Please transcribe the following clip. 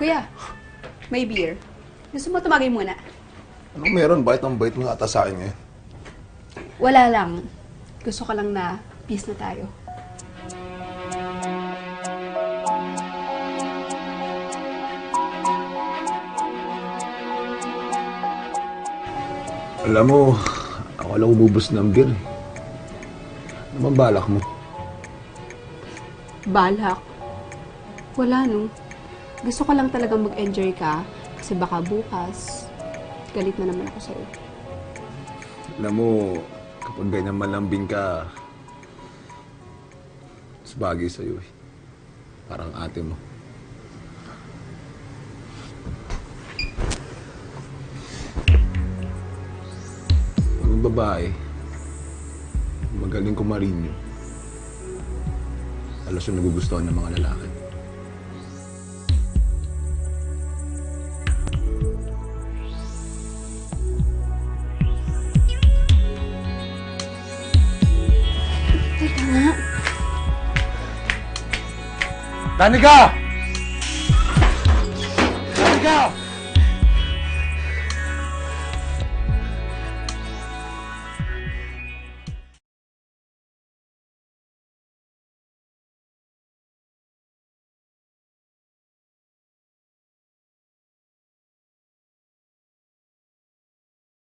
Kuya, may beer. Gusto mo tumagay muna? Anong meron? Bakit ang bait mo ata sa akin ngayon? Wala lang. Gusto ko lang na peace na tayo. Alam mo, ako lang ububos ng beer. Ano bang balak mo? Balak. Wala, no? Gusto ko lang talagang mag-enjoy ka kasi baka bukas, galit na naman ako sa'yo. Alam mo, kapag ganyan malambing ka, mas bagay sa'yo eh. Parang ate mo. Ang babae, magaling kumarinyo. Alas yung nagugustuhan ng mga lalaki. Teka nga. Danica! Danica!